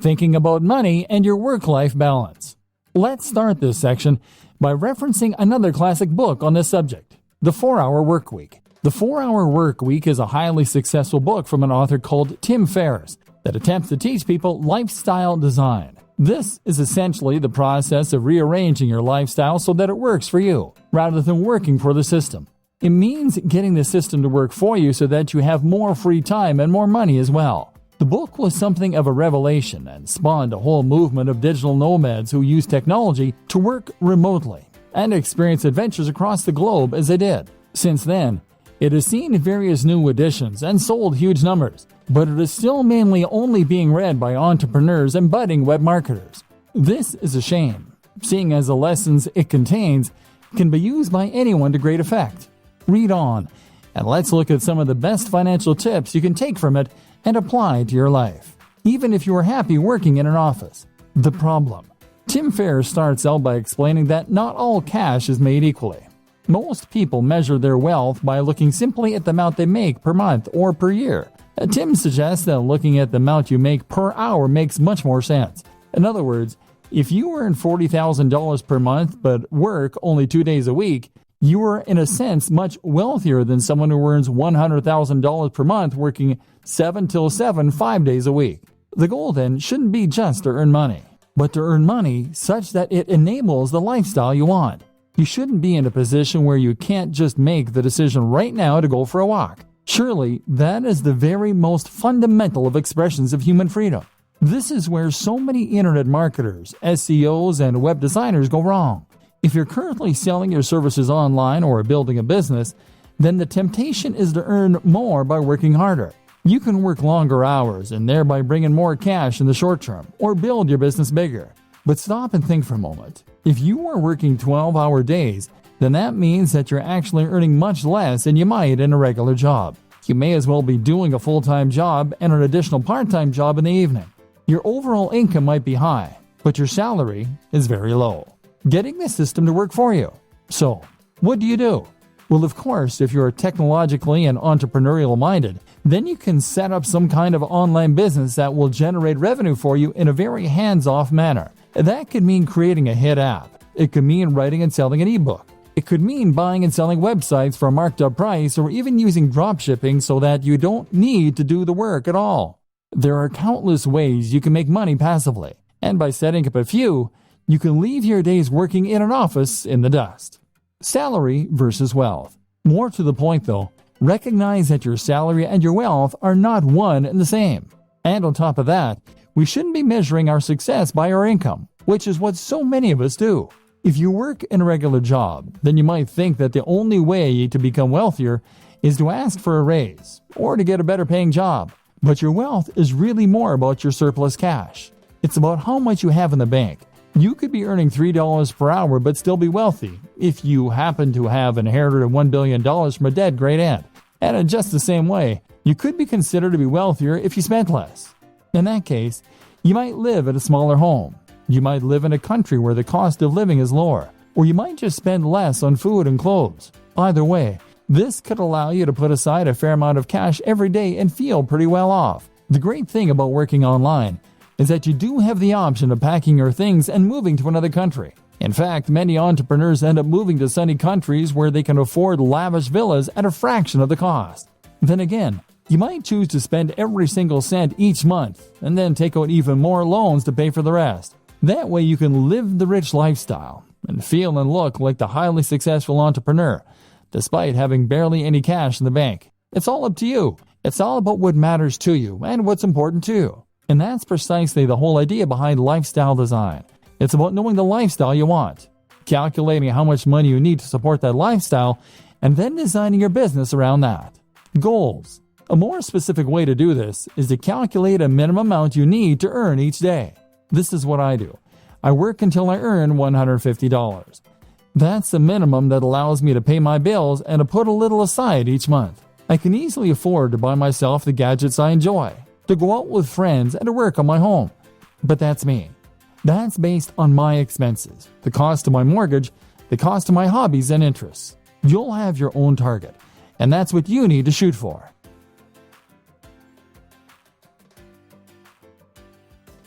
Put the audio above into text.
thinking about money and your work-life balance. Let's start this section by referencing another classic book on this subject, The 4-Hour Workweek. The 4-Hour Workweek is a highly successful book from an author called Tim Ferriss that attempts to teach people lifestyle design. This is essentially the process of rearranging your lifestyle so that it works for you, rather than working for the system. It means getting the system to work for you so that you have more free time and more money as well. The book was something of a revelation and spawned a whole movement of digital nomads who use technology to work remotely and experience adventures across the globe as they did. Since then, it has seen various new editions and sold huge numbers, but it is still mainly only being read by entrepreneurs and budding web marketers. This is a shame, seeing as the lessons it contains can be used by anyone to great effect. Read on, and let's look at some of the best financial tips you can take from it and apply to your life, even if you are happy working in an office. The problem. Tim Ferriss starts out by explaining that not all cash is made equally. Most people measure their wealth by looking simply at the amount they make per month or per year. Tim suggests that looking at the amount you make per hour makes much more sense. In other words, if you earn $40,000 per month but work only 2 days a week, you are in a sense much wealthier than someone who earns $100,000 per month working 7 till 7, 5 days a week. The goal then shouldn't be just to earn money, but to earn money such that it enables the lifestyle you want. You shouldn't be in a position where you can't just make the decision right now to go for a walk. Surely, that is the very most fundamental of expressions of human freedom. This is where so many internet marketers, SEOs, and web designers go wrong. If you're currently selling your services online or building a business, then the temptation is to earn more by working harder. You can work longer hours and thereby bring in more cash in the short term, or build your business bigger. But stop and think for a moment. If you are working 12-hour days, then that means that you're actually earning much less than you might in a regular job. You may as well be doing a full-time job and an additional part-time job in the evening. Your overall income might be high, but your salary is very low, getting the system to work for you. So, what do? Well, of course, if you're technologically and entrepreneurial minded, then you can set up some kind of online business that will generate revenue for you in a very hands-off manner. That could mean creating a hit app. It could mean writing and selling an ebook. It could mean buying and selling websites for a marked up price, or even using dropshipping so that you don't need to do the work at all. There are countless ways you can make money passively, and by setting up a few, you can leave your days working in an office in the dust. Salary versus wealth. More to the point though, recognize that your salary and your wealth are not one and the same. And on top of that, we shouldn't be measuring our success by our income, which is what so many of us do. If you work in a regular job, then you might think that the only way to become wealthier is to ask for a raise or to get a better paying job. But your wealth is really more about your surplus cash. It's about how much you have in the bank. You could be earning $3 per hour but still be wealthy if you happen to have inherited $1 billion from a dead great aunt. And in just the same way, you could be considered to be wealthier if you spent less. In that case, you might live at a smaller home. You might live in a country where the cost of living is lower, or you might just spend less on food and clothes. Either way, this could allow you to put aside a fair amount of cash every day and feel pretty well off. The great thing about working online is that you do have the option of packing your things and moving to another country. In fact, many entrepreneurs end up moving to sunny countries where they can afford lavish villas at a fraction of the cost. Then again, you might choose to spend every single cent each month and then take out even more loans to pay for the rest. That way you can live the rich lifestyle and feel and look like the highly successful entrepreneur, despite having barely any cash in the bank. It's all up to you. It's all about what matters to you and what's important to you. And that's precisely the whole idea behind lifestyle design. It's about knowing the lifestyle you want, calculating how much money you need to support that lifestyle, and then designing your business around that. Goals. A more specific way to do this is to calculate a minimum amount you need to earn each day. This is what I do. I work until I earn $150. That's the minimum that allows me to pay my bills and to put a little aside each month. I can easily afford to buy myself the gadgets I enjoy, to go out with friends, and to work on my home. But that's me. That's based on my expenses, the cost of my mortgage, the cost of my hobbies and interests. You'll have your own target, and that's what you need to shoot for.